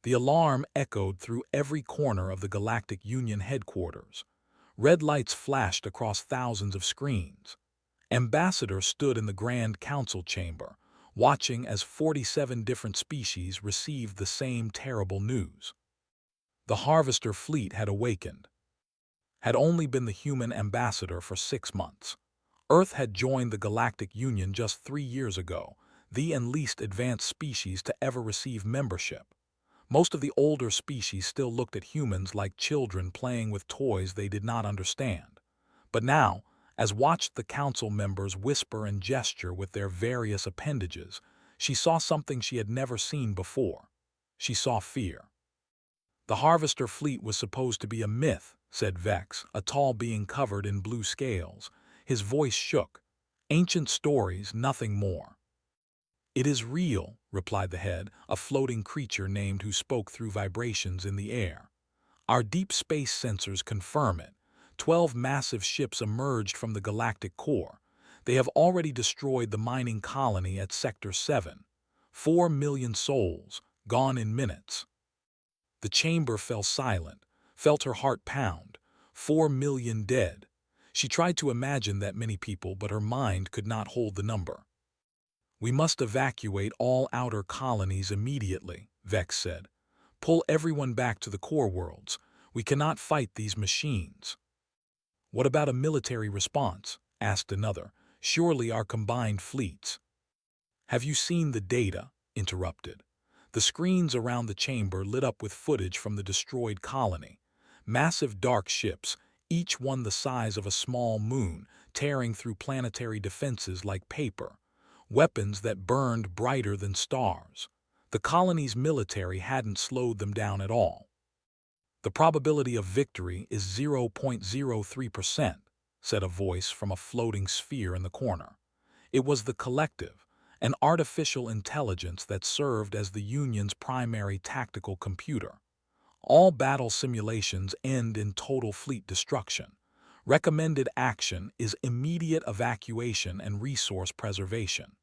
The alarm echoed through every corner of the Galactic Union headquarters. Red lights flashed across thousands of screens. Ambassador stood in the Grand Council chamber, watching as 47 different species received the same terrible news. The Harvester fleet had awakened. Had only been the human ambassador for 6 months. Earth had joined the Galactic Union just 3 years ago, the and least advanced species to ever receive membership. Most of the older species still looked at humans like children playing with toys they did not understand. But now, as watched the council members whisper and gesture with their various appendages, she saw something she had never seen before. She saw fear. The Harvester fleet was supposed to be a myth, said Vex, a tall being covered in blue scales. His voice shook. Ancient stories, nothing more. It is real, replied the head, a floating creature named who spoke through vibrations in the air. Our deep space sensors confirm it. 12 massive ships emerged from the galactic core. They have already destroyed the mining colony at Sector 7. 4 million souls, gone in minutes. The chamber fell silent, felt her heart pound. 4 million dead. She tried to imagine that many people, but her mind could not hold the number. We must evacuate all outer colonies immediately, Vex said. Pull everyone back to the core worlds. We cannot fight these machines. What about a military response? Asked another. Surely our combined fleets. Have you seen the data? Interrupted. The screens around the chamber lit up with footage from the destroyed colony. Massive dark ships, each one the size of a small moon, tearing through planetary defenses like paper. Weapons that burned brighter than stars. The colony's military hadn't slowed them down at all. The probability of victory is 0.03%, said a voice from a floating sphere in the corner. It was the collective, an artificial intelligence that served as the Union's primary tactical computer. All battle simulations end in total fleet destruction. Recommended action is immediate evacuation and resource preservation.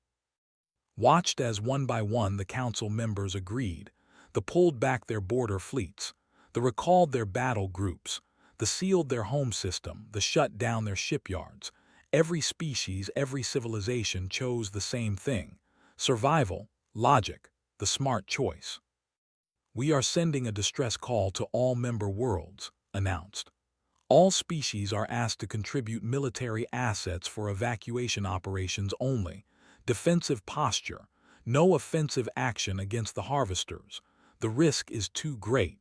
Watched as one by one the council members agreed, the pulled back their border fleets, the recalled their battle groups, the sealed their home system, the shut down their shipyards. Every species, every civilization chose the same thing. Survival, logic, the smart choice. We are sending a distress call to all member worlds, announced. All species are asked to contribute military assets for evacuation operations only. Defensive posture, no offensive action against the harvesters. The risk is too great.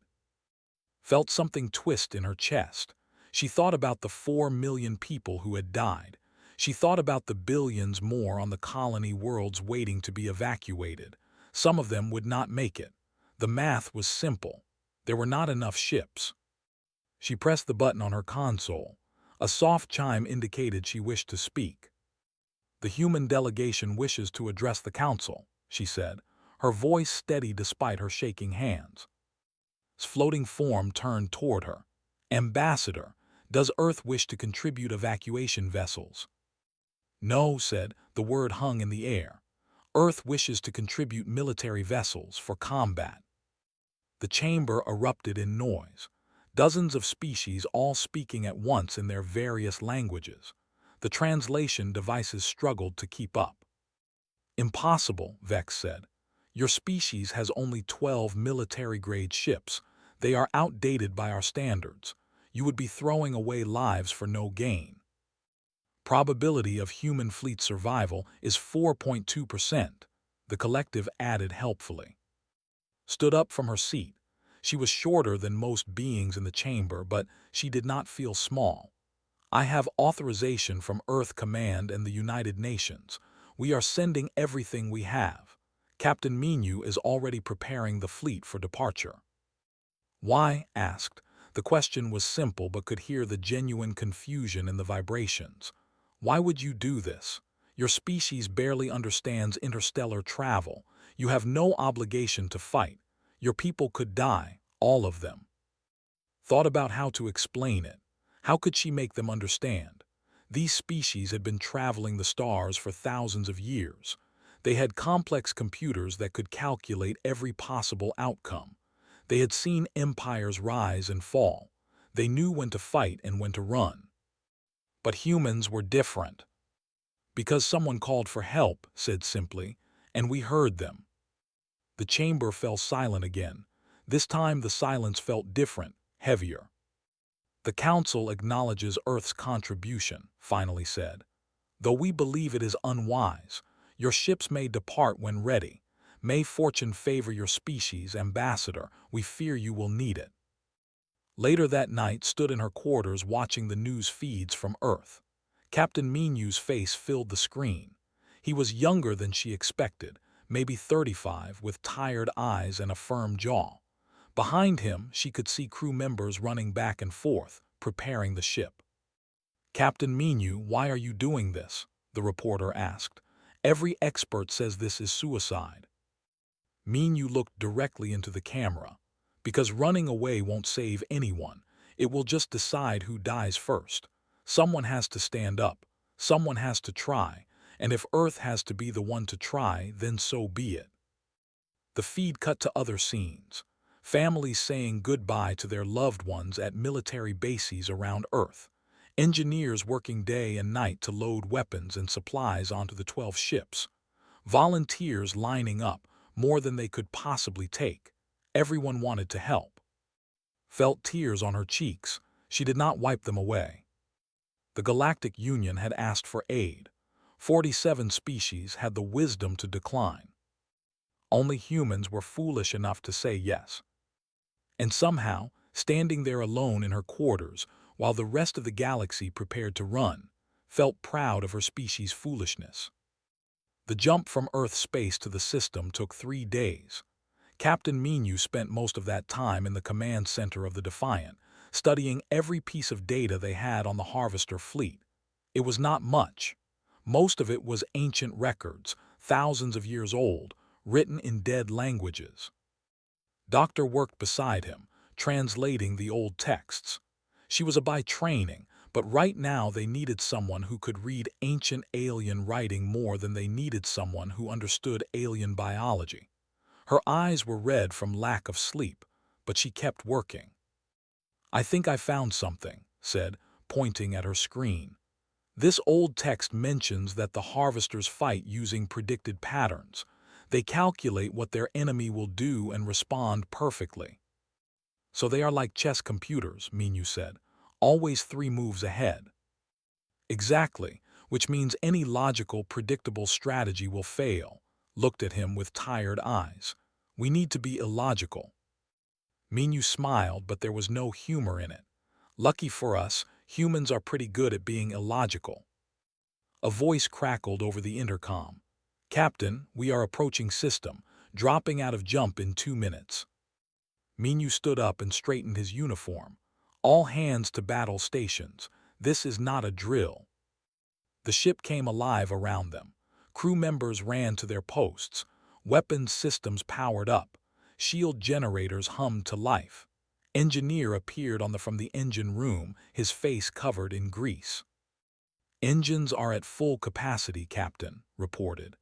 Felt something twist in her chest. She thought about the 4 million people who had died. She thought about the billions more on the colony worlds waiting to be evacuated. Some of them would not make it. The math was simple. There were not enough ships. She pressed the button on her console. A soft chime indicated she wished to speak. The human delegation wishes to address the council, she said, her voice steady despite her shaking hands. Floating form turned toward her. Ambassador, does Earth wish to contribute evacuation vessels? No, said, the word hung in the air. Earth wishes to contribute military vessels for combat. The chamber erupted in noise. Dozens of species all speaking at once in their various languages. The translation devices struggled to keep up. Impossible, Vex said. Your species has only 12 military-grade ships. They are outdated by our standards. You would be throwing away lives for no gain. Probability of human fleet survival is 4.2%, the collective added helpfully. Stood up from her seat. She was shorter than most beings in the chamber, but she did not feel small. I have authorization from Earth Command and the United Nations. We are sending everything we have. Captain Minu is already preparing the fleet for departure. Why? Asked. The question was simple but could hear the genuine confusion in the vibrations. Why would you do this? Your species barely understands interstellar travel. You have no obligation to fight. Your people could die, all of them. Thought about how to explain it. How could she make them understand? These species had been traveling the stars for thousands of years. They had complex computers that could calculate every possible outcome. They had seen empires rise and fall. They knew when to fight and when to run. But humans were different. Because someone called for help, said simply, and we heard them. The chamber fell silent again. This time the silence felt different, heavier. The Council acknowledges Earth's contribution, finally said. Though we believe it is unwise, your ships may depart when ready. May fortune favor your species, ambassador. We fear you will need it. Later that night stood in her quarters watching the news feeds from Earth. Captain Minu's face filled the screen. He was younger than she expected, maybe 35, with tired eyes and a firm jaw. Behind him, she could see crew members running back and forth, preparing the ship. Captain Minu, why are you doing this? The reporter asked. Every expert says this is suicide. Minu looked directly into the camera. Because running away won't save anyone. It will just decide who dies first. Someone has to stand up. Someone has to try. And if Earth has to be the one to try, then so be it. The feed cut to other scenes. Families saying goodbye to their loved ones at military bases around Earth. Engineers working day and night to load weapons and supplies onto the 12 ships. Volunteers lining up, more than they could possibly take. Everyone wanted to help. Felt tears on her cheeks. She did not wipe them away. The Galactic Union had asked for aid. 47 species had the wisdom to decline. Only humans were foolish enough to say yes. And somehow, standing there alone in her quarters, while the rest of the galaxy prepared to run, felt proud of her species' foolishness. The jump from Earth space to the system took 3 days. Captain Minu spent most of that time in the command center of the Defiant, studying every piece of data they had on the Harvester fleet. It was not much. Most of it was ancient records, thousands of years old, written in dead languages. Doctor worked beside him, translating the old texts. She was a by training, but right now they needed someone who could read ancient alien writing more than they needed someone who understood alien biology. Her eyes were red from lack of sleep, but she kept working. I think I found something, said, pointing at her screen. This old text mentions that the harvesters fight using predicted patterns. They calculate what their enemy will do and respond perfectly. So they are like chess computers, Minu said, always 3 moves ahead. Exactly, which means any logical, predictable strategy will fail. Looked at him with tired eyes. We need to be illogical. Minu smiled, but there was no humor in it. Lucky for us, humans are pretty good at being illogical. A voice crackled over the intercom. Captain, we are approaching system, dropping out of jump in 2 minutes. Minu stood up and straightened his uniform. All hands to battle stations. This is not a drill. The ship came alive around them. Crew members ran to their posts. Weapons systems powered up. Shield generators hummed to life. Engineer appeared from the engine room, his face covered in grease. Engines are at full capacity, Captain, reported.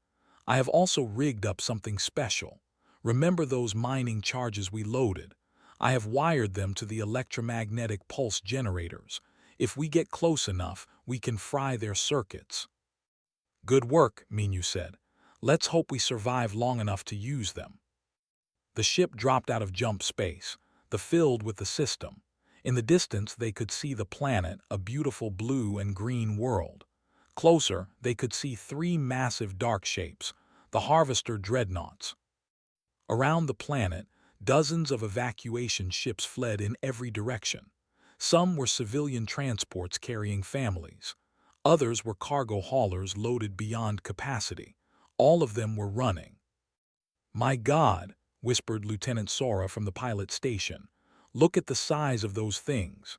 I have also rigged up something special. Remember those mining charges we loaded? I have wired them to the electromagnetic pulse generators. If we get close enough, we can fry their circuits. Good work, Minu said. Let's hope we survive long enough to use them. The ship dropped out of jump space, filled with the system. In the distance, they could see the planet, a beautiful blue and green world. Closer, they could see 3 massive dark shapes, the Harvester dreadnoughts. Around the planet, dozens of evacuation ships fled in every direction. Some were civilian transports carrying families. Others were cargo haulers loaded beyond capacity. All of them were running. My God, whispered Lieutenant Sora from the pilot station. Look at the size of those things.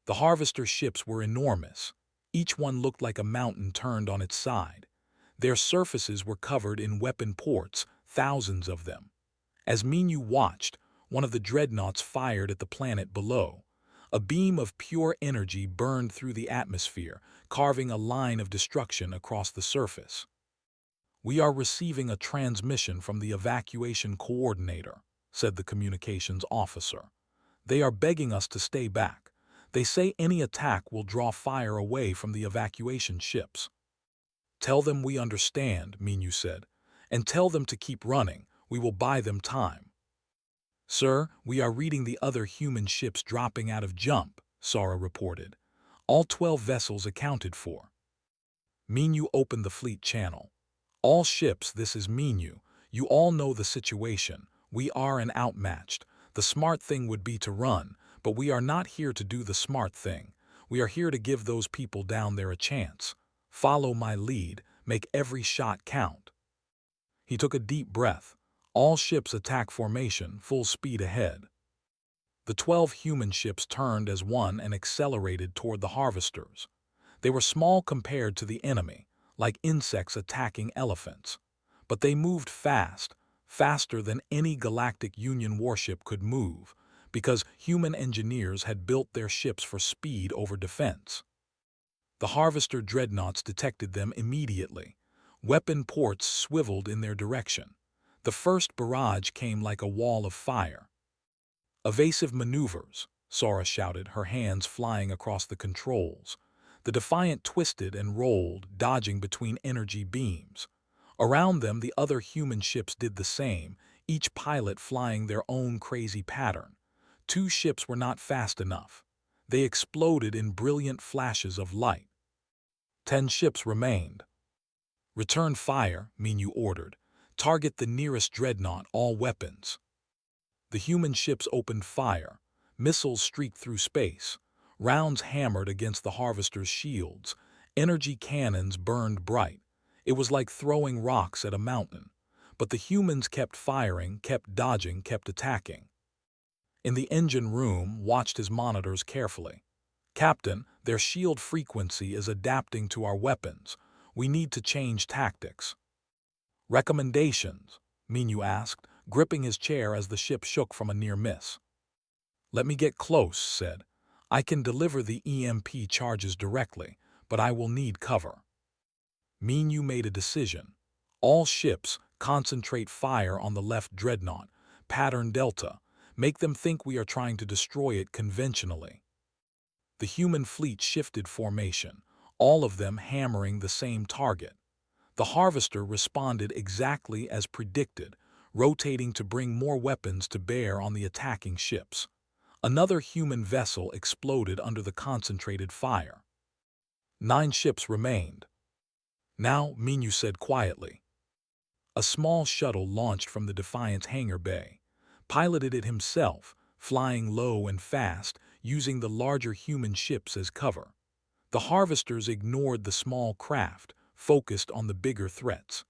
The Harvester ships were enormous. Each one looked like a mountain turned on its side. Their surfaces were covered in weapon ports, thousands of them. As Minu watched, one of the dreadnoughts fired at the planet below. A beam of pure energy burned through the atmosphere, carving a line of destruction across the surface. We are receiving a transmission from the evacuation coordinator. said the communications officer. "They are begging us to stay back. They say any attack will draw fire away from the evacuation ships." "Tell them we understand," Minyu said, "and tell them to keep running. We will buy them time." "Sir, we are reading the other human ships dropping out of jump," Sora reported. "All 12 vessels accounted for." Minyu opened the fleet channel. "All ships, this is Minyu. You all know the situation. We are outmatched. The smart thing would be to run, but we are not here to do the smart thing. We are here to give those people down there a chance. Follow my lead. Make every shot count." He took a deep breath. All ships attack formation, full speed ahead. The 12 human ships turned as one and accelerated toward the harvesters. They were small compared to the enemy, like insects attacking elephants. But they moved fast, faster than any Galactic Union warship could move, because human engineers had built their ships for speed over defense. The harvester dreadnoughts detected them immediately. Weapon ports swiveled in their direction. The first barrage came like a wall of fire. "Evasive maneuvers," Sora shouted, her hands flying across the controls. The Defiant twisted and rolled, dodging between energy beams. Around them, the other human ships did the same, each pilot flying their own crazy pattern. 2 ships were not fast enough. They exploded in brilliant flashes of light. 10 ships remained. "Return fire," Minyu ordered. "Target the nearest dreadnought, all weapons." The human ships opened fire. Missiles streaked through space. Rounds hammered against the harvesters' shields. Energy cannons burned bright. It was like throwing rocks at a mountain. But the humans kept firing, kept dodging, kept attacking. In the engine room, watched his monitors carefully. "Captain, their shield frequency is adapting to our weapons. We need to change tactics." "Recommendations?" Minyu asked, gripping his chair as the ship shook from a near miss. "Let me get close," said. "I can deliver the EMP charges directly, but I will need cover." Minyu made a decision. "All ships, concentrate fire on the left dreadnought, pattern Delta. Make them think we are trying to destroy it conventionally." The human fleet shifted formation, all of them hammering the same target. The harvester responded exactly as predicted, rotating to bring more weapons to bear on the attacking ships. Another human vessel exploded under the concentrated fire. 9 ships remained. "Now," Minyu said quietly. A small shuttle launched from the Defiant's hangar bay. Piloted it himself, flying low and fast, using the larger human ships as cover. The harvesters ignored the small craft, focused on the bigger threats.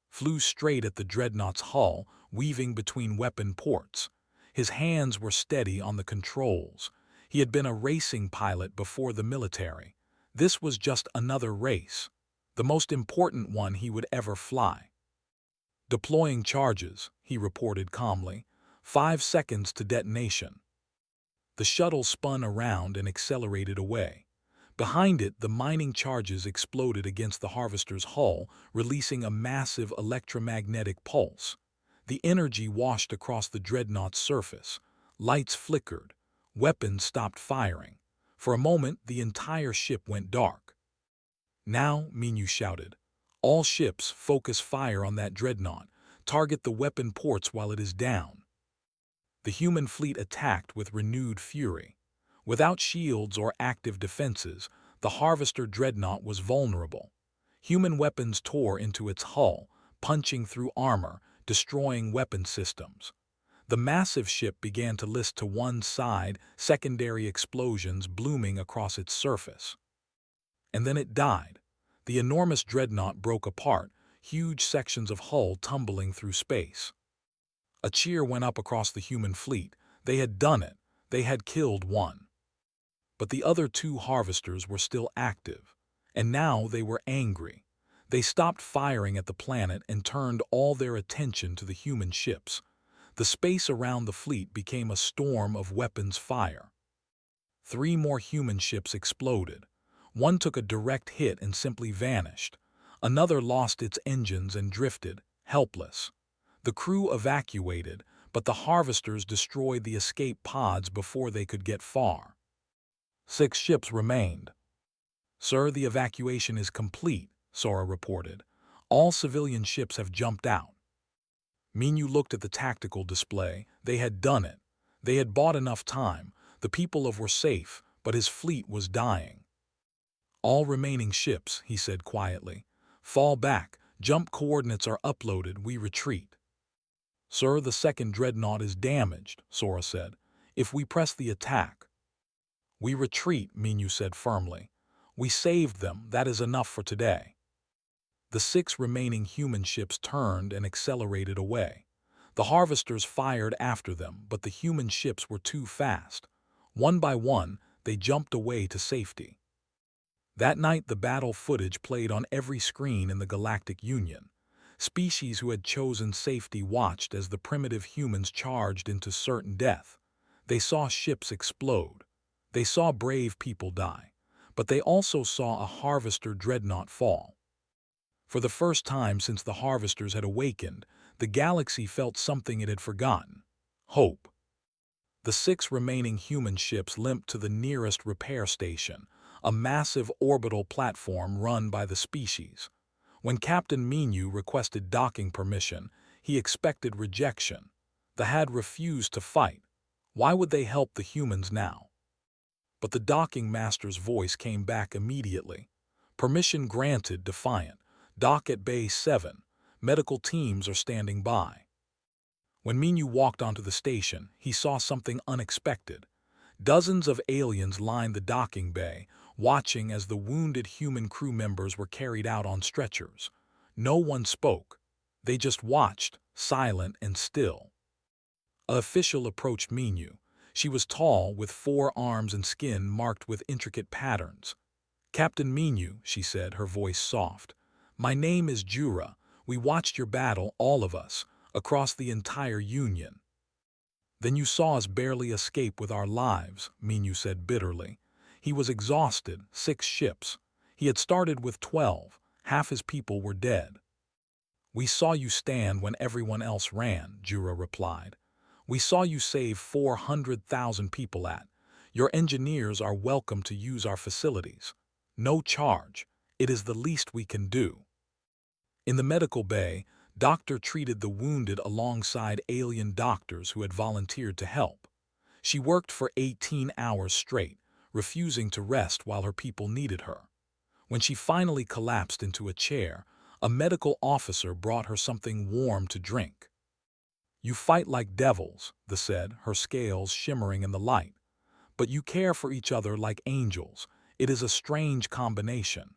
Flew straight at the dreadnought's hull, weaving between weapon ports. His hands were steady on the controls. He had been a racing pilot before the military. This was just another race, the most important one he would ever fly. "Deploying charges," he reported calmly. 5 seconds to detonation." The shuttle spun around and accelerated away. Behind it, the mining charges exploded against the harvester's hull, releasing a massive electromagnetic pulse. The energy washed across the dreadnought's surface. Lights flickered. Weapons stopped firing. For a moment, the entire ship went dark. "Now," Minyu shouted, "all ships, focus fire on that dreadnought. Target the weapon ports while it is down." The human fleet attacked with renewed fury. Without shields or active defenses, the harvester dreadnought was vulnerable. Human weapons tore into its hull, punching through armor, destroying weapon systems. The massive ship began to list to one side, secondary explosions blooming across its surface. And then it died. The enormous dreadnought broke apart, huge sections of hull tumbling through space. A cheer went up across the human fleet. They had done it. They had killed one. But the other 2 harvesters were still active, and now they were angry. They stopped firing at the planet and turned all their attention to the human ships. The space around the fleet became a storm of weapons fire. 3 more human ships exploded. One took a direct hit and simply vanished. Another lost its engines and drifted, helpless. The crew evacuated, but the harvesters destroyed the escape pods before they could get far. 6 ships remained. "Sir, the evacuation is complete," Sora reported. "All civilian ships have jumped out." Minyu looked at the tactical display. They had done it. They had bought enough time. The people were safe, but his fleet was dying. "All remaining ships," he said quietly. "Fall back. Jump coordinates are uploaded. We retreat." "Sir, the second dreadnought is damaged," Sora said. "If we press the attack—" "We retreat," Minyu said firmly. "We saved them. That is enough for today." The 6 remaining human ships turned and accelerated away. The harvesters fired after them, but the human ships were too fast. One by one, they jumped away to safety. That night, the battle footage played on every screen in the Galactic Union. Species who had chosen safety watched as the primitive humans charged into certain death. They saw ships explode. They saw brave people die. But they also saw a harvester dreadnought fall. For the first time since the harvesters had awakened, the galaxy felt something it had forgotten: hope. The 6 remaining human ships limped to the nearest repair station, a massive orbital platform run by the species. When Captain Minyu requested docking permission, he expected rejection. The had refused to fight. Why would they help the humans now? But the docking master's voice came back immediately. "Permission granted, defiant. Dock at Bay 7. Medical teams are standing by." When Minyu walked onto the station, he saw something unexpected. Dozens of aliens lined the docking bay, watching as the wounded human crew members were carried out on stretchers. No one spoke. They just watched, silent and still. An official approached Minyu. She was tall, with 4 arms and skin marked with intricate patterns. "Captain Minyu," she said, her voice soft. "My name is Jura. We watched your battle, all of us, across the entire Union." "Then you saw us barely escape with our lives," Minyu said bitterly. He was exhausted. 6 ships. He had started with 12. Half his people were dead. "We saw you stand when everyone else ran," Jura replied. "We saw you save 400,000 people at. Your engineers are welcome to use our facilities. No charge. It is the least we can do." In the medical bay, Doctor treated the wounded alongside alien doctors who had volunteered to help. She worked for 18 hours straight, refusing to rest while her people needed her. When she finally collapsed into a chair, a medical officer brought her something warm to drink. "You fight like devils," they said, her scales shimmering in the light. "But you care for each other like angels. It is a strange combination."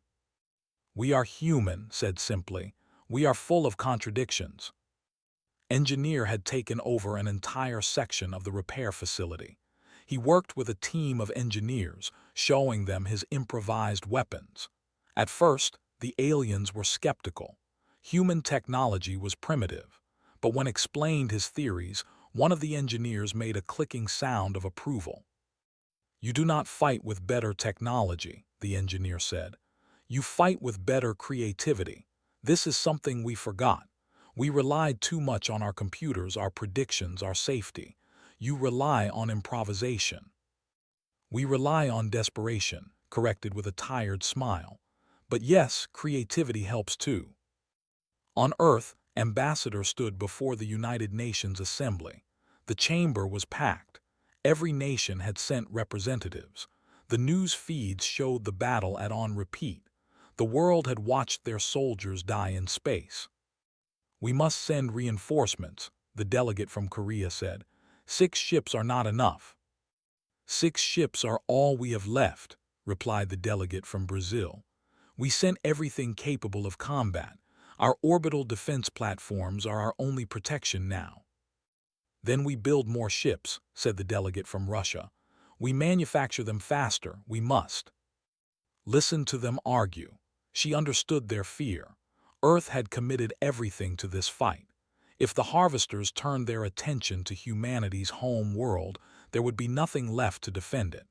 "We are human," said simply. "We are full of contradictions." Engineer had taken over an entire section of the repair facility. He worked with a team of engineers, showing them his improvised weapons. At first, the aliens were skeptical. Human technology was primitive. But when explained his theories, one of the engineers made a clicking sound of approval. "You do not fight with better technology," the engineer said. "You fight with better creativity. This is something we forgot. We relied too much on our computers, our predictions, our safety. You rely on improvisation." "We rely on desperation," corrected with a tired smile. "But yes, creativity helps too." On Earth, Ambassador stood before the United Nations Assembly. The chamber was packed. Every nation had sent representatives. The news feeds showed the battle on repeat. The world had watched their soldiers die in space. "We must send reinforcements," the delegate from Korea said. 6 ships are not enough." "6 ships are all we have left," replied the delegate from Brazil. "We sent everything capable of combat. Our orbital defense platforms are our only protection now." "Then we build more ships," said the delegate from Russia. "We manufacture them faster. We must." Listen to them argue. She understood their fear. Earth had committed everything to this fight. If the harvesters turned their attention to humanity's home world, there would be nothing left to defend it.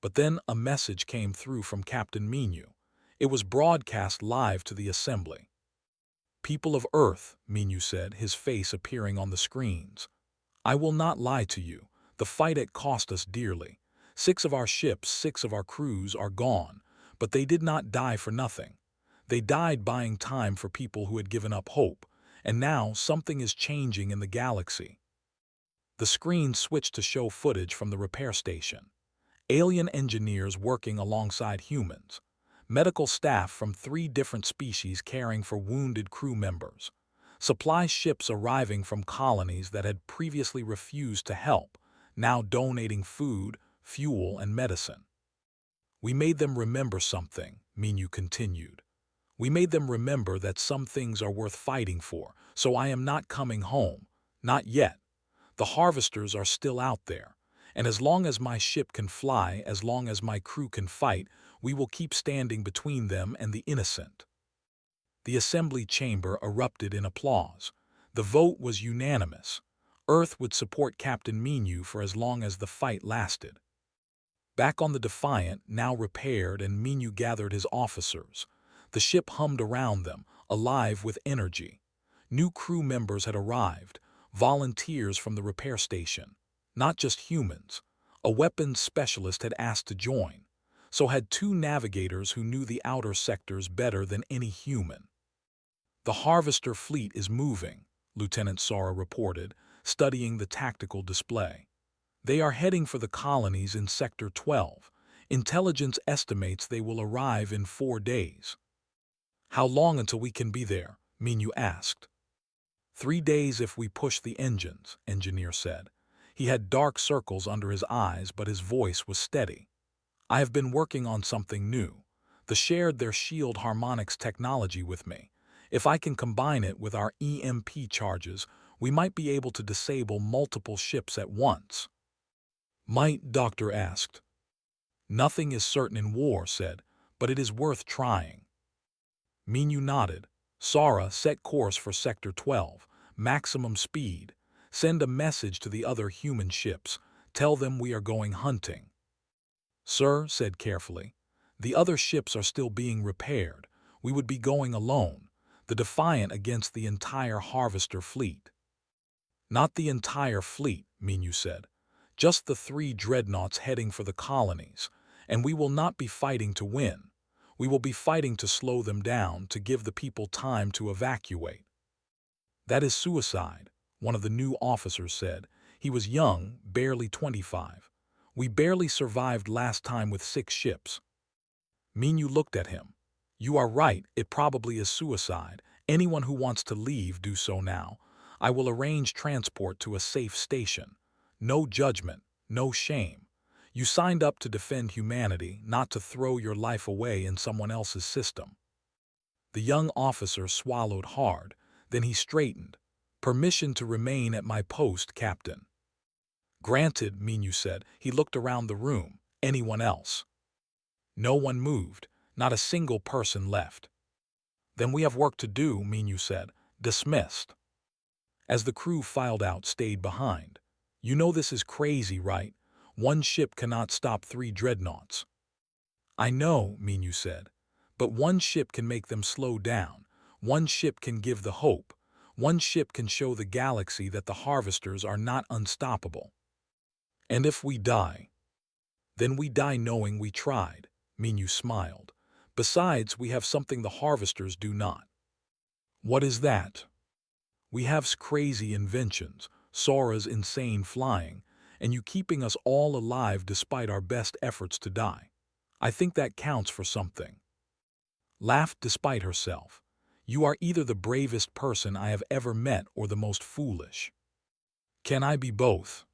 But then a message came through from Captain Minyu. It was broadcast live to the assembly. "People of Earth," Minyu said, his face appearing on the screens. I will not lie to you. The fight had cost us dearly. 6 of our ships, 6 of our crews are gone, but they did not die for nothing. They died buying time for people who had given up hope, and now something is changing in the galaxy. The screen switched to show footage from the repair station. Alien engineers working alongside humans. Medical staff from 3 different species caring for wounded crew members. Supply ships arriving from colonies that had previously refused to help, now donating food, fuel, and medicine. We made them remember something, Minyu continued. We made them remember that some things are worth fighting for, so I am not coming home. Not yet. The harvesters are still out there, and as long as my ship can fly, as long as my crew can fight, we will keep standing between them and the innocent. The assembly chamber erupted in applause. The vote was unanimous. Earth would support Captain Minyu for as long as the fight lasted. Back on the Defiant, now repaired, and Minyu gathered his officers. The ship hummed around them, alive with energy. New crew members had arrived, volunteers from the repair station. Not just humans. A weapons specialist had asked to join. So had 2 navigators who knew the outer sectors better than any human. The Harvester fleet is moving, Lieutenant Sora reported, studying the tactical display. They are heading for the colonies in Sector 12. Intelligence estimates they will arrive in 4 days. How long until we can be there? Minyu asked. 3 days if we push the engines, engineer said. He had dark circles under his eyes, but his voice was steady. I have been working on something new. They shared their shield harmonics technology with me. If I can combine it with our EMP charges, we might be able to disable multiple ships at once. Might, Doctor asked. Nothing is certain in war, said, but it is worth trying. Minyu nodded. Sora, set course for Sector 12. Maximum speed. Send a message to the other human ships. Tell them we are going hunting. Sir, said carefully, the other ships are still being repaired. We would be going alone. The Defiant against the entire Harvester fleet. Not the entire fleet, Minyu said. Just the 3 dreadnoughts heading for the colonies. And we will not be fighting to win. We will be fighting to slow them down, to give the people time to evacuate. That is suicide, one of the new officers said. He was young, barely 25. We barely survived last time with 6 ships. Minyu looked at him. You are right, it probably is suicide. Anyone who wants to leave, do so now. I will arrange transport to a safe station. No judgment, no shame. You signed up to defend humanity, not to throw your life away in someone else's system. The young officer swallowed hard, then he straightened. Permission to remain at my post, Captain. Granted, Minyu said. He looked around the room. Anyone else? No one moved. Not a single person left. Then we have work to do, Minyu said. Dismissed. As the crew filed out, stayed behind. You know this is crazy, right? 1 ship cannot stop 3 dreadnoughts. I know, Minyu said. But 1 ship can make them slow down. 1 ship can give the hope. 1 ship can show the galaxy that the Harvesters are not unstoppable. And if we die? Then we die knowing we tried, Minyu smiled. Besides, we have something the Harvesters do not. What is that? We have crazy inventions, Sora's insane flying, and you keeping us all alive despite our best efforts to die. I think that counts for something. Laughed despite herself. You are either the bravest person I have ever met or the most foolish. Can I be both?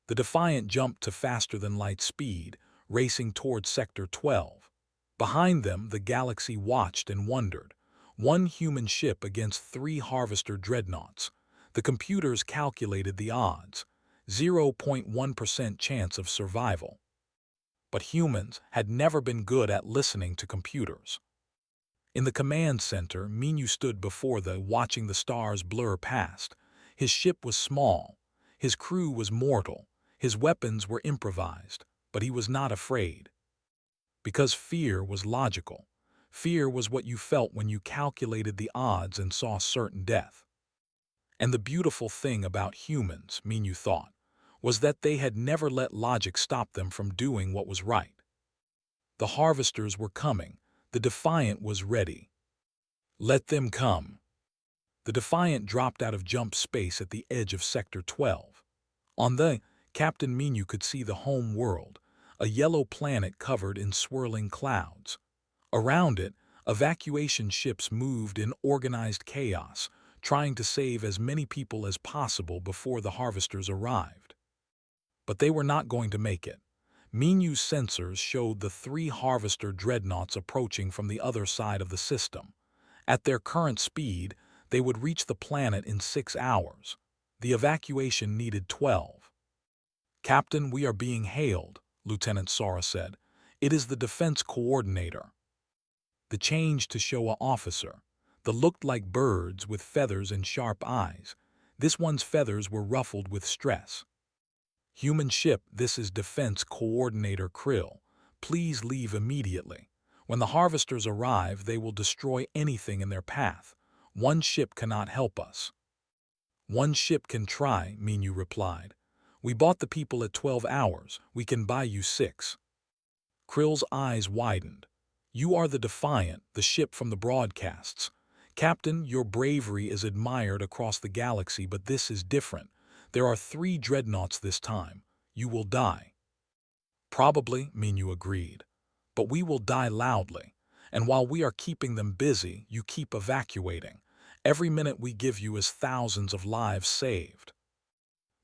The Defiant jumped to faster-than-light speed, racing towards Sector 12. Behind them, the galaxy watched and wondered. 1 human ship against 3 Harvester dreadnoughts. The computers calculated the odds. 0.1% chance of survival. But humans had never been good at listening to computers. In the command center, Minyu stood before watching the stars blur past. His ship was small. His crew was mortal. His weapons were improvised. But he was not afraid. Because fear was logical. Fear was what you felt when you calculated the odds and saw certain death. And the beautiful thing about humans, Minyu thought, was that they had never let logic stop them from doing what was right. The harvesters were coming. The Defiant was ready. Let them come. The Defiant dropped out of jump space at the edge of Sector 12. On the, Captain Minyu could see the home world, a yellow planet covered in swirling clouds. Around it, evacuation ships moved in organized chaos, trying to save as many people as possible before the harvesters arrived. But they were not going to make it. Minyu's sensors showed the 3 harvester dreadnoughts approaching from the other side of the system. At their current speed, they would reach the planet in 6 hours. The evacuation needed 12. "Captain, we are being hailed," Lieutenant Sora said. "It is the defense coordinator." The change to show an officer. The looked like birds with feathers and sharp eyes. This one's feathers were ruffled with stress. "Human ship, this is Defense Coordinator Krill. Please leave immediately. When the harvesters arrive, they will destroy anything in their path. One ship cannot help us." "One ship can try," Minyu replied. "We bought the people at 12 hours. We can buy you 6. Krill's eyes widened. "You are the Defiant, the ship from the broadcasts. Captain, your bravery is admired across the galaxy, but this is different. There are 3 dreadnoughts this time. You will die." "Probably," Minyu agreed. "But we will die loudly. And while we are keeping them busy, you keep evacuating. Every minute we give you is thousands of lives saved."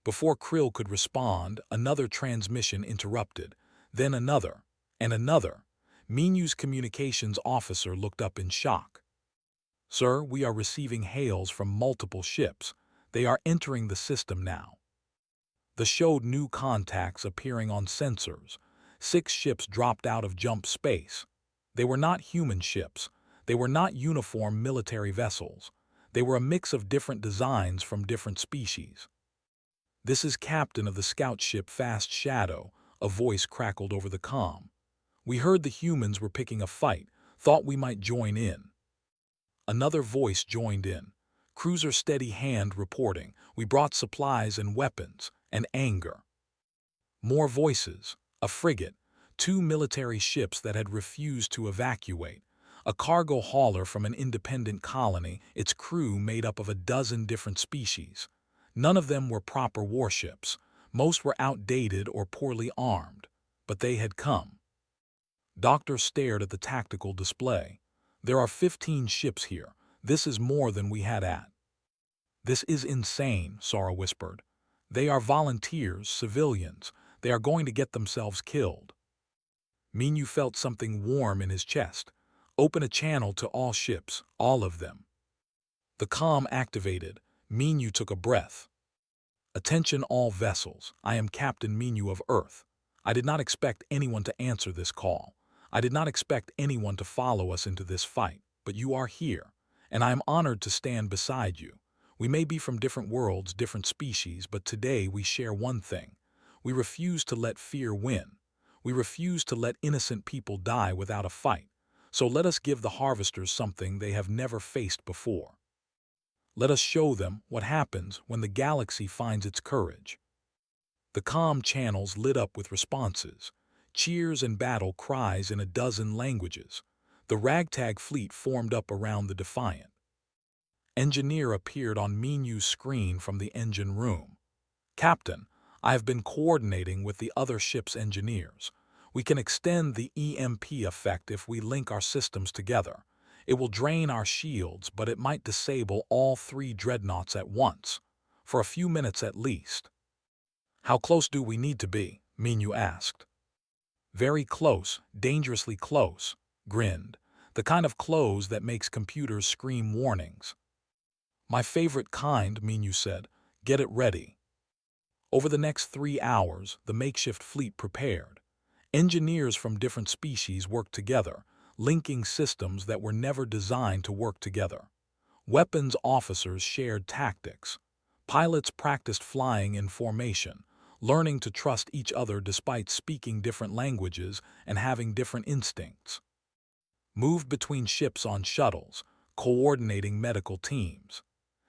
Before Krill could respond, another transmission interrupted, then another, and another. Minyu's communications officer looked up in shock. "Sir, we are receiving hails from multiple ships. They are entering the system now." The showed new contacts appearing on sensors. 6 ships dropped out of jump space. They were not human ships. They were not uniform military vessels. They were a mix of different designs from different species. "This is captain of the scout ship Fast Shadow," a voice crackled over the comm. "We heard the humans were picking a fight, thought we might join in." Another voice joined in. "Cruiser Steady Hand reporting. We brought supplies and weapons, and anger." More voices. A frigate, 2 military ships that had refused to evacuate, a cargo hauler from an independent colony, its crew made up of a dozen different species. None of them were proper warships. Most were outdated or poorly armed. But they had come. Doctor stared at the tactical display. "There are 15 ships here. This is more than we had at." "This is insane," Sora whispered. "They are volunteers, civilians. They are going to get themselves killed." Minyu felt something warm in his chest. "Open a channel to all ships, all of them." The comm activated. Minyu took a breath. "Attention all vessels. I am Captain Minyu of Earth. I did not expect anyone to answer this call. I did not expect anyone to follow us into this fight, but you are here, and I am honored to stand beside you. We may be from different worlds, different species, but today we share one thing. We refuse to let fear win. We refuse to let innocent people die without a fight. So let us give the harvesters something they have never faced before. Let us show them what happens when the galaxy finds its courage." The comm channels lit up with responses. Cheers and battle cries in a dozen languages. The ragtag fleet formed up around the Defiant. Engineer appeared on Minyu's screen from the engine room. "Captain, I have been coordinating with the other ship's engineers. We can extend the EMP effect if we link our systems together. It will drain our shields, but it might disable all 3 dreadnoughts at once, for a few minutes at least." "How close do we need to be?" Minyu asked. "Very close, dangerously close," grinned. "The kind of close that makes computers scream warnings." "My favorite kind," Minyu said. "Get it ready." Over the next 3 hours, the makeshift fleet prepared. Engineers from different species worked together, linking systems that were never designed to work together. Weapons officers shared tactics. Pilots practiced flying in formation, learning to trust each other despite speaking different languages and having different instincts. Moved between ships on shuttles, coordinating medical teams.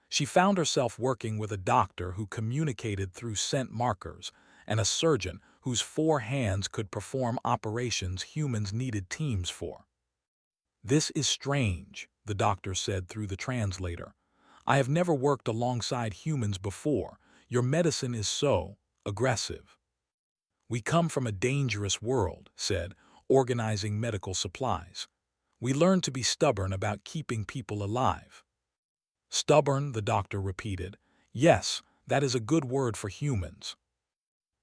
She found herself working with a doctor who communicated through scent markers and a surgeon whose 4 hands could perform operations humans needed teams for. "This is strange," the doctor said through the translator. "I have never worked alongside humans before. Your medicine is so aggressive." "We come from a dangerous world," said, organizing medical supplies. "We learn to be stubborn about keeping people alive." "Stubborn," the doctor repeated. "Yes, that is a good word for humans."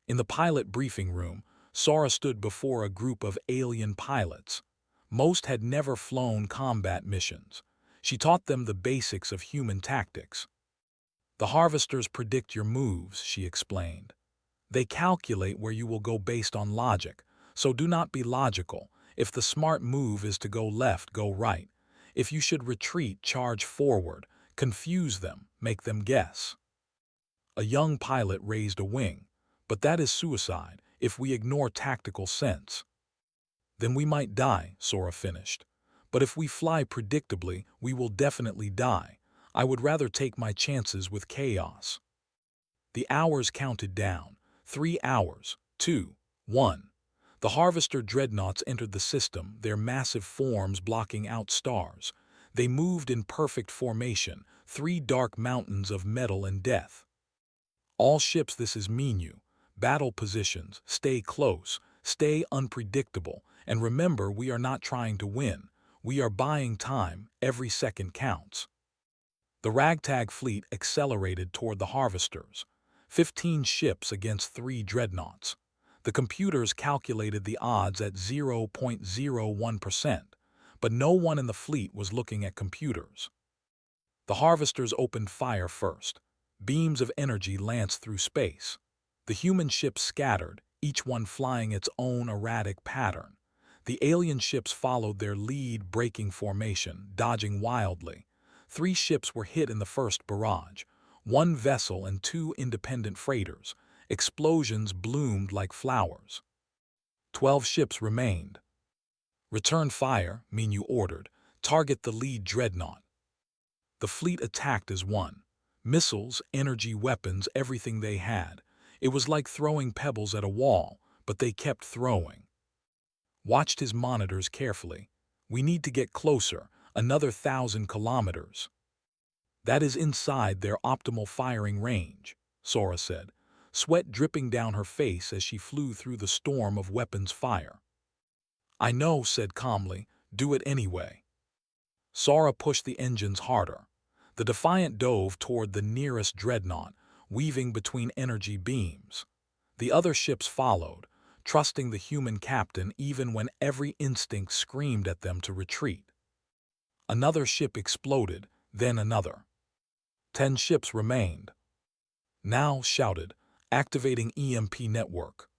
In the pilot briefing room, Sora stood before a group of alien pilots. Most had never flown combat missions. She taught them the basics of human tactics. "The harvesters predict your moves," she explained. "They calculate where you will go based on logic, so do not be logical. If the smart move is to go left, go right. If you should retreat, charge forward. Confuse them, make them guess." A young pilot raised a wing. "But that is suicide, if we ignore tactical sense." "Then we might die," Sora finished. "But if we fly predictably, we will definitely die. I would rather take my chances with chaos." The hours counted down. 3 hours, 2, 1. The Harvester dreadnoughts entered the system, their massive forms blocking out stars. They moved in perfect formation, 3 dark mountains of metal and death. "All ships, this is Minu. Battle positions, stay close, stay unpredictable, and remember we are not trying to win. We are buying time, every second counts." The ragtag fleet accelerated toward the Harvesters. 15 ships against 3 dreadnoughts. The computers calculated the odds at 0.01%, but no one in the fleet was looking at computers. The Harvesters opened fire first. Beams of energy lanced through space. The human ships scattered, each one flying its own erratic pattern. The alien ships followed their lead, breaking formation, dodging wildly. 3 ships were hit in the first barrage. 1 vessel and 2 independent freighters. Explosions bloomed like flowers. 12 ships remained. "Return fire," Minu ordered. "Target the lead dreadnought." The fleet attacked as one. Missiles, energy weapons, everything they had. It was like throwing pebbles at a wall, but they kept throwing. Watched his monitors carefully. "We need to get closer, another 1,000 kilometers." "That is inside their optimal firing range," Sora said, sweat dripping down her face as she flew through the storm of weapons fire. "I know," said calmly. "Do it anyway." Sora pushed the engines harder. The Defiant dove toward the nearest dreadnought, weaving between energy beams. The other ships followed, trusting the human captain even when every instinct screamed at them to retreat. Another ship exploded, then another. 10 ships remained. "Now," shouted, activating EMP network.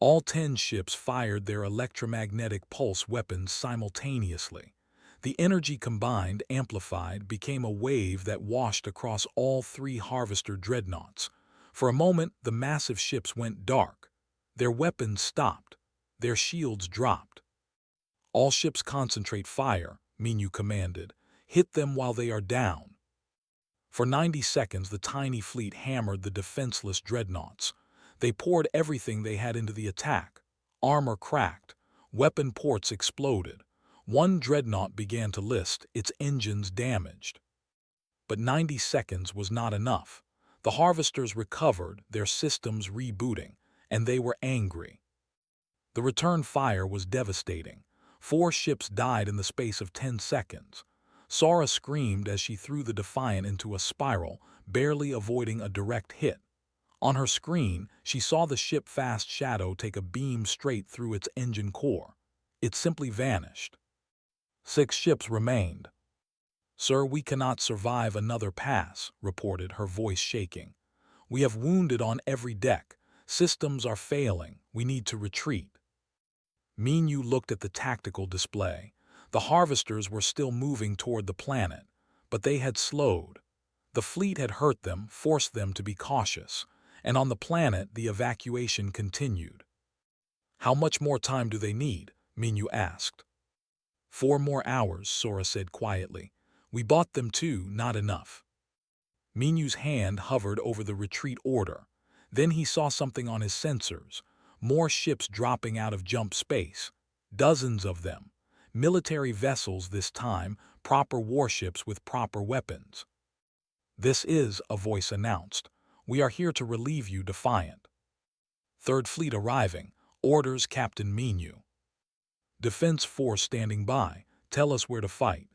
All 10 ships fired their electromagnetic pulse weapons simultaneously. The energy combined, amplified, became a wave that washed across all 3 Harvester dreadnoughts. For a moment, the massive ships went dark. Their weapons stopped. Their shields dropped. "All ships concentrate fire," Minu commanded. "Hit them while they are down." For 90 seconds, the tiny fleet hammered the defenseless dreadnoughts. They poured everything they had into the attack. Armor cracked. Weapon ports exploded. 1 dreadnought began to list, its engines damaged. But 90 seconds was not enough. The Harvesters recovered, their systems rebooting, and they were angry. The return fire was devastating. 4 ships died in the space of 10 seconds. Sora screamed as she threw the Defiant into a spiral, barely avoiding a direct hit. On her screen, she saw the ship Fast Shadow take a beam straight through its engine core. It simply vanished. 6 ships remained. "Sir, we cannot survive another pass," reported, her voice shaking. "We have wounded on every deck. Systems are failing. We need to retreat." Minu looked at the tactical display. The Harvesters were still moving toward the planet, but they had slowed. The fleet had hurt them, forced them to be cautious, and on the planet the evacuation continued. "How much more time do they need?" Minu asked. 4 more hours, Sora said quietly. "We bought them 2, not enough." Minyu's hand hovered over the retreat order. Then he saw something on his sensors. More ships dropping out of jump space. Dozens of them. Military vessels this time, proper warships with proper weapons. "This is," a voice announced. "We are here to relieve you, Defiant." "Third Fleet arriving. Orders, Captain Minyu." "Defense Force standing by. Tell us where to fight."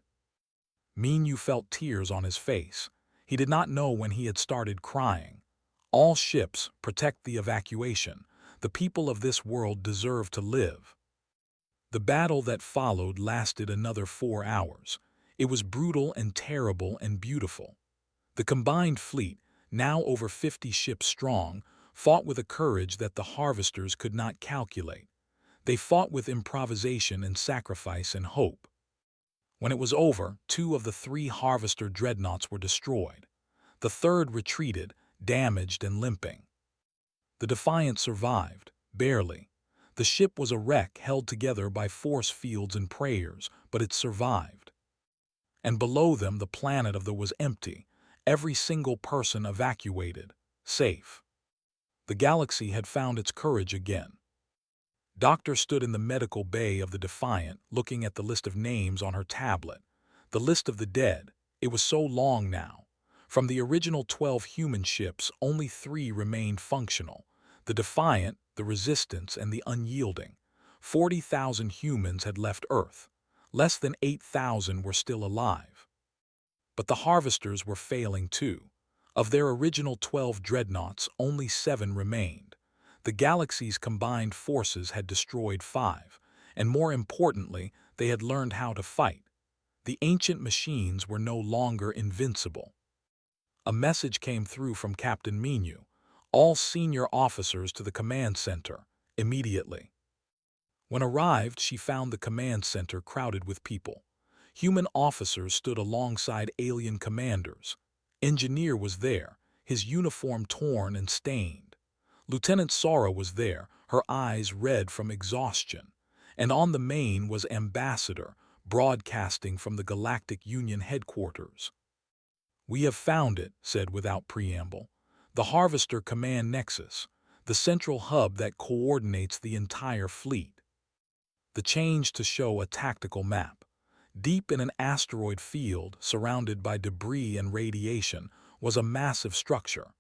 Minyu felt tears on his face. He did not know when he had started crying. All ships, protect the evacuation. The people of this world deserve to live. The battle that followed lasted another 4 hours. It was brutal and terrible and beautiful. The combined fleet, now over 50 ships strong, fought with a courage that the harvesters could not calculate. They fought with improvisation and sacrifice and hope. When it was over, 2 of the 3 harvester dreadnoughts were destroyed. The third retreated, damaged and limping. The Defiant survived, barely. The ship was a wreck held together by force fields and prayers, but it survived. And below them the planet of the was empty, every single person evacuated, safe. The galaxy had found its courage again. Doctor stood in the medical bay of the Defiant, looking at the list of names on her tablet. The list of the dead. It was so long now. From the original 12 human ships, only 3 remained functional. The Defiant, the Resistance, and the Unyielding. 40,000 humans had left Earth. Less than 8,000 were still alive. But the harvesters were failing too. Of their original 12 dreadnoughts, only 7 remained. The galaxy's combined forces had destroyed 5, and more importantly, they had learned how to fight. The ancient machines were no longer invincible. A message came through from Captain Minyu. All senior officers to the command center, immediately. When arrived, she found the command center crowded with people. Human officers stood alongside alien commanders. Engineer was there, his uniform torn and stained. Lieutenant Sora was there, her eyes red from exhaustion. And on the main was Ambassador, broadcasting from the Galactic Union headquarters. "We have found it," said without preamble. "The Harvester Command Nexus, the central hub that coordinates the entire fleet." The change to show a tactical map. Deep in an asteroid field, surrounded by debris and radiation, was a massive structure.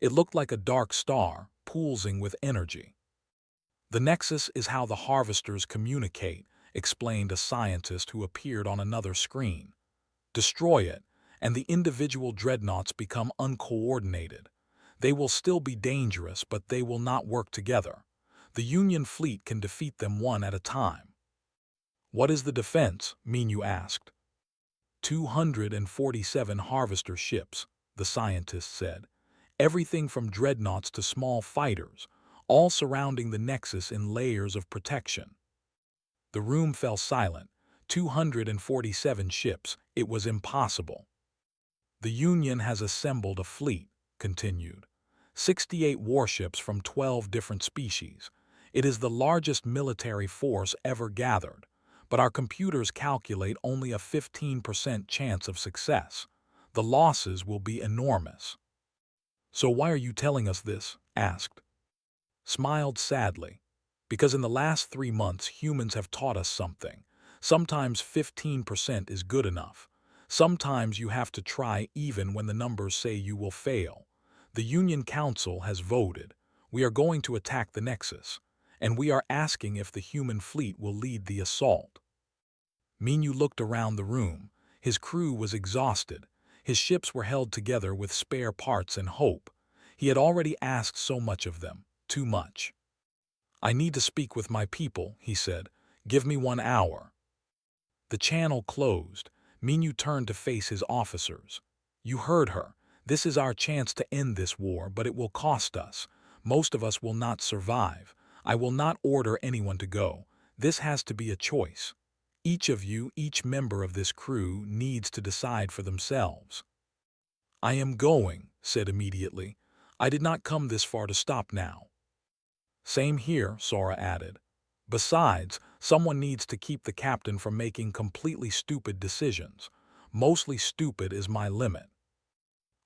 It looked like a dark star, pulsing with energy. "The Nexus is how the harvesters communicate," explained a scientist who appeared on another screen. "Destroy it, and the individual dreadnoughts become uncoordinated. They will still be dangerous, but they will not work together. The Union fleet can defeat them one at a time." "What is the defense?" Minyu asked. 247 harvester ships, the scientist said. Everything from dreadnoughts to small fighters, all surrounding the Nexus in layers of protection. The room fell silent. 247 ships. It was impossible. "The Union has assembled a fleet," continued. 68 warships from 12 different species. It is the largest military force ever gathered, but our computers calculate only a 15% chance of success. The losses will be enormous. "So why are you telling us this?" asked. Smiled sadly. "Because in the last 3 months humans have taught us something. Sometimes 15% is good enough. Sometimes you have to try even when the numbers say you will fail. The Union Council has voted. We are going to attack the Nexus, and we are asking if the human fleet will lead the assault." Minyu looked around the room. His crew was exhausted. His ships were held together with spare parts and hope. He had already asked so much of them, too much. "I need to speak with my people," he said. "Give me 1 hour." The channel closed. Minyu turned to face his officers. "You heard her. This is our chance to end this war, but it will cost us. Most of us will not survive. I will not order anyone to go. This has to be a choice. Each of you, each member of this crew, needs to decide for themselves." "I am going," said immediately. "I did not come this far to stop now." "Same here," Sora added. "Besides, someone needs to keep the captain from making completely stupid decisions. Mostly stupid is my limit."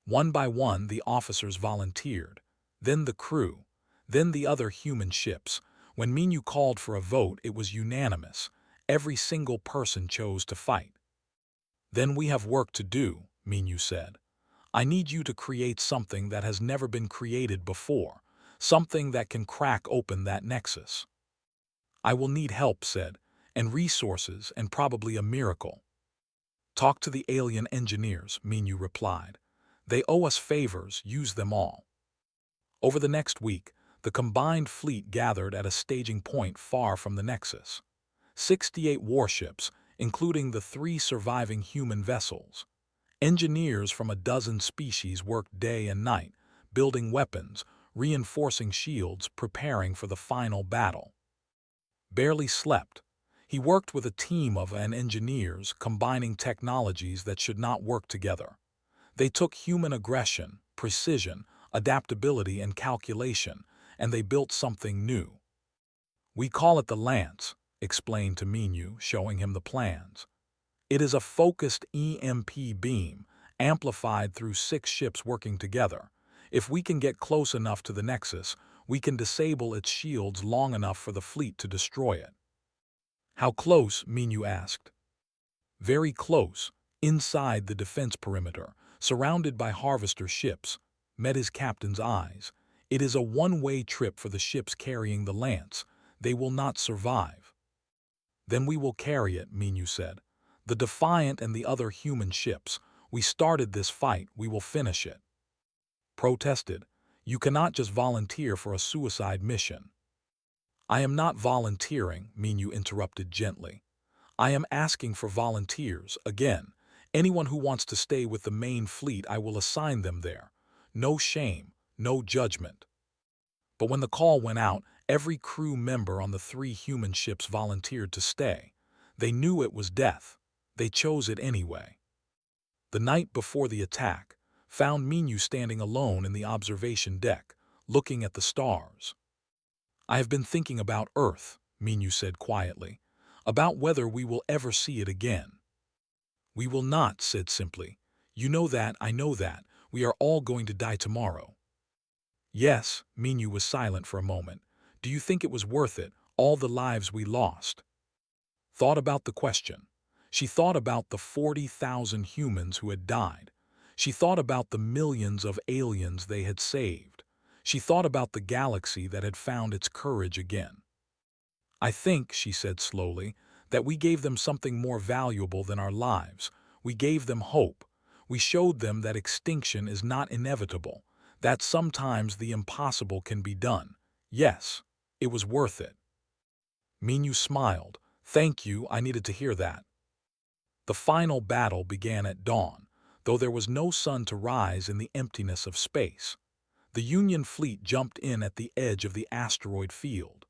One by one, the officers volunteered, then the crew, then the other human ships. When Minyu called for a vote, it was unanimous. Every single person chose to fight. "Then we have work to do," Minyu said. "I need you to create something that has never been created before, something that can crack open that nexus." "I will need help," said, "and resources and probably a miracle." "Talk to the alien engineers," Minyu replied. "They owe us favors, use them all." Over the next week, the combined fleet gathered at a staging point far from the nexus. 68 warships, including the 3 surviving human vessels. Engineers from a dozen species worked day and night, building weapons, reinforcing shields, preparing for the final battle. Barely slept. He worked with a team of engineers, combining technologies that should not work together. They took human aggression, precision, adaptability, and calculation, and they built something new. "We call it the Lance," explained to Minyu, showing him the plans. "It is a focused EMP beam, amplified through 6 ships working together. If we can get close enough to the Nexus, we can disable its shields long enough for the fleet to destroy it." "How close?" Minyu asked. "Very close, inside the defense perimeter, surrounded by harvester ships," met his captain's eyes. "It is a one-way trip for the ships carrying the Lance. They will not survive." "Then we will carry it," Minyu said. "The Defiant and the other human ships. We started this fight, we will finish it." Protested, "You cannot just volunteer for a suicide mission." "I am not volunteering," Minyu interrupted gently. "I am asking for volunteers, again. Anyone who wants to stay with the main fleet, I will assign them there. No shame, no judgment." But when the call went out, every crew member on the 3 human ships volunteered to stay. They knew it was death. They chose it anyway. The night before the attack found Minyu standing alone in the observation deck, looking at the stars. "I have been thinking about Earth," Minyu said quietly, "about whether we will ever see it again." "We will not," said simply. "You know that, I know that. We are all going to die tomorrow." "Yes," Minyu was silent for a moment. "Do you think it was worth it, all the lives we lost?" Thought about the question. She thought about the 40,000 humans who had died. She thought about the millions of aliens they had saved. She thought about the galaxy that had found its courage again. "I think," she said slowly, "that we gave them something more valuable than our lives. We gave them hope. We showed them that extinction is not inevitable, that sometimes the impossible can be done. Yes, it was worth it." Minyu smiled. "Thank you, I needed to hear that." The final battle began at dawn, though there was no sun to rise in the emptiness of space. The Union fleet jumped in at the edge of the asteroid field.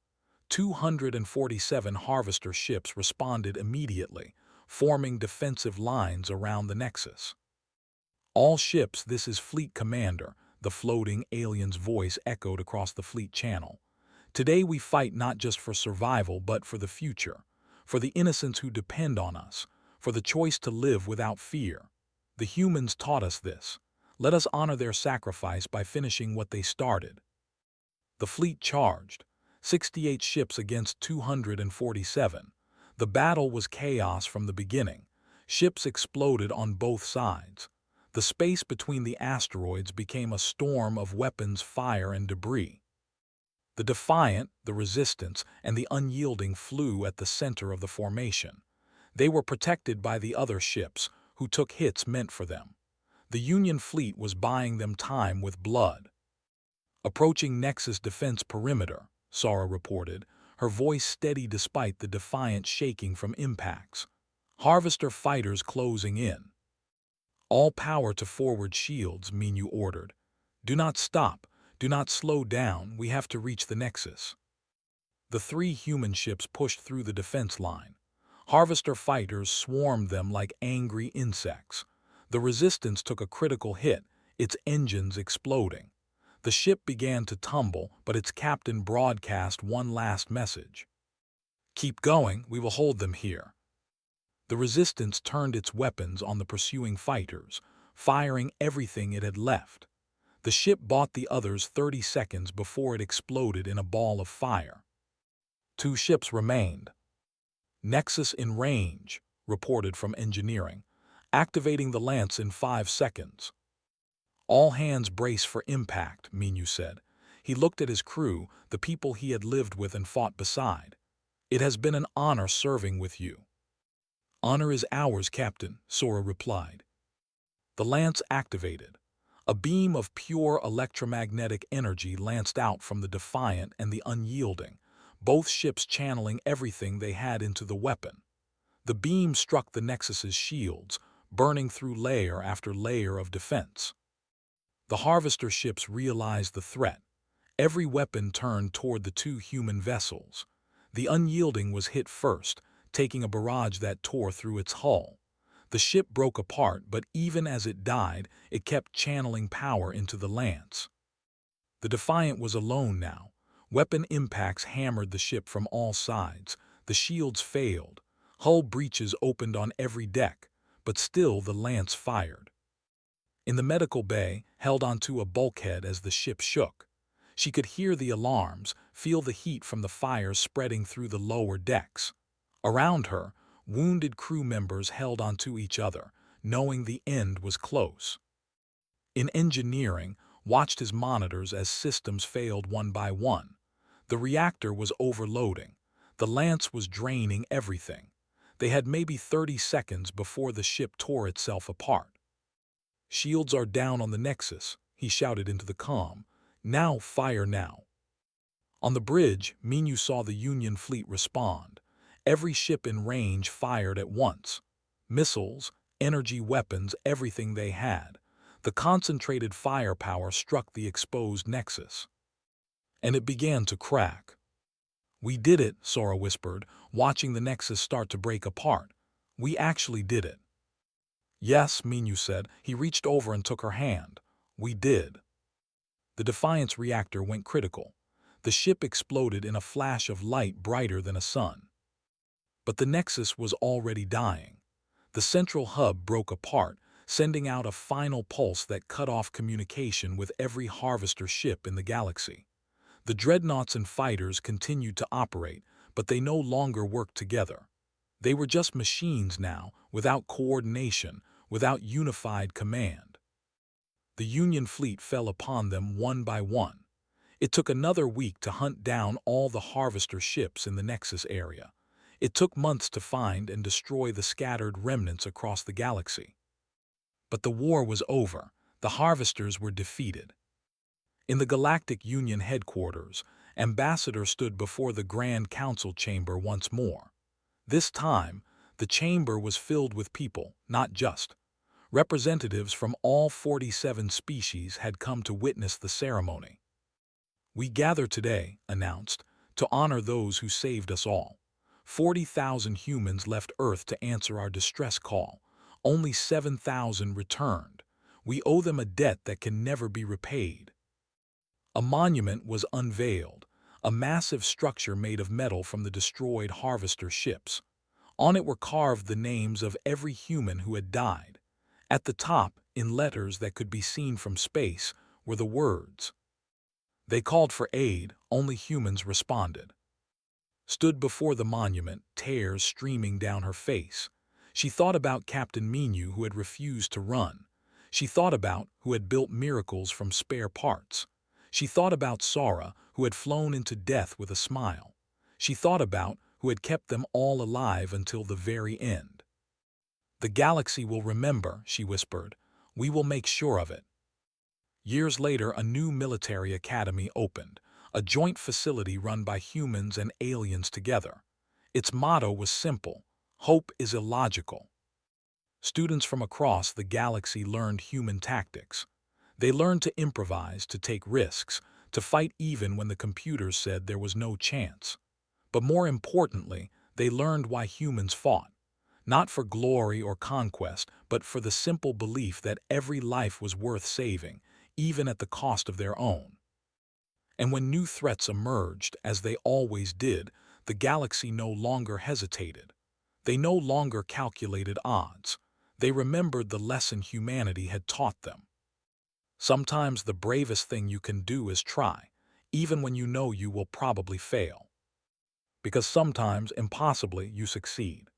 247 harvester ships responded immediately, forming defensive lines around the Nexus. "All ships, this is Fleet Commander," the floating alien's voice echoed across the fleet channel. "Today we fight not just for survival but for the future, for the innocents who depend on us, for the choice to live without fear. The humans taught us this. Let us honor their sacrifice by finishing what they started." The fleet charged, 68 ships against 247. The battle was chaos from the beginning. Ships exploded on both sides. The space between the asteroids became a storm of weapons, fire, and debris. The Defiant, the Resistance, and the Unyielding flew at the center of the formation. They were protected by the other ships, who took hits meant for them. The Union fleet was buying them time with blood. "Approaching Nexus defense perimeter," Sara reported, her voice steady despite the Defiant shaking from impacts. "Harvester fighters closing in." "All power to forward shields," Minyu ordered. "Do not stop, do not slow down, we have to reach the Nexus." The 3 human ships pushed through the defense line. Harvester fighters swarmed them like angry insects. The Resistance took a critical hit, its engines exploding. The ship began to tumble, but its captain broadcast one last message. "Keep going, we will hold them here." The Resistance turned its weapons on the pursuing fighters. firing everything it had left. The ship bought the others 30 seconds before it exploded in a ball of fire. 2 ships remained. Nexus in range, reported from engineering, activating the lance in 5 seconds. All hands brace for impact, Minyu said. He looked at his crew, the people he had lived with and fought beside. It has been an honor serving with you. Honor is ours, Captain, Sora replied. The lance activated. A beam of pure electromagnetic energy lanced out from the Defiant and the Unyielding, both ships channeling everything they had into the weapon. The beam struck the Nexus's shields, burning through layer after layer of defense. The Harvester ships realized the threat. Every weapon turned toward the 2 human vessels. The Unyielding was hit first, taking a barrage that tore through its hull. The ship broke apart, but even as it died, it kept channeling power into the lance. The Defiant was alone now. Weapon impacts hammered the ship from all sides. The shields failed. Hull breaches opened on every deck, but still the lance fired. In the medical bay, held onto a bulkhead as the ship shook. She could hear the alarms, feel the heat from the fires spreading through the lower decks. Around her, wounded crew members held onto each other, knowing the end was close. In engineering, watched his monitors as systems failed one by one. The reactor was overloading. The lance was draining everything. They had maybe 30 seconds before the ship tore itself apart. Shields are down on the Nexus, he shouted into the comm. Now, fire now. On the bridge, Minyu saw the Union fleet respond. Every ship in range fired at once. Missiles, energy weapons, everything they had. The concentrated firepower struck the exposed Nexus. And it began to crack. We did it, Sora whispered, watching the Nexus start to break apart. We actually did it. Yes, Minyu said. He reached over and took her hand. We did. The Defiant's reactor went critical. The ship exploded in a flash of light brighter than a sun. But the Nexus was already dying. The central hub broke apart, sending out a final pulse that cut off communication with every Harvester ship in the galaxy. The dreadnoughts and fighters continued to operate, but they no longer worked together. They were just machines now, without coordination, without unified command. The Union fleet fell upon them one by one. It took another week to hunt down all the Harvester ships in the Nexus area. It took months to find and destroy the scattered remnants across the galaxy. But the war was over. The Harvesters were defeated. In the Galactic Union headquarters, Ambassador stood before the Grand Council chamber once more. This time, the chamber was filled with people, not just. Representatives from all 47 species had come to witness the ceremony. We gather today, announced, to honor those who saved us all. 40,000 humans left Earth to answer our distress call. Only 7,000 returned. We owe them a debt that can never be repaid. A monument was unveiled, a massive structure made of metal from the destroyed Harvester ships. On it were carved the names of every human who had died. At the top, in letters that could be seen from space, were the words. They called for aid, only humans responded. Stood before the monument, tears streaming down her face. She thought about Captain Minyu, who had refused to run. She thought about who had built miracles from spare parts. She thought about Sora, who had flown into death with a smile. She thought about who had kept them all alive until the very end. The galaxy will remember, she whispered. We will make sure of it. Years later, a new military academy opened, a joint facility run by humans and aliens together. Its motto was simple: hope is illogical. Students from across the galaxy learned human tactics. They learned to improvise, to take risks, to fight even when the computers said there was no chance. But more importantly, they learned why humans fought. Not for glory or conquest, but for the simple belief that every life was worth saving, even at the cost of their own. And when new threats emerged, as they always did, the galaxy no longer hesitated. They no longer calculated odds. They remembered the lesson humanity had taught them. Sometimes the bravest thing you can do is try, even when you know you will probably fail. Because sometimes, impossibly, you succeed.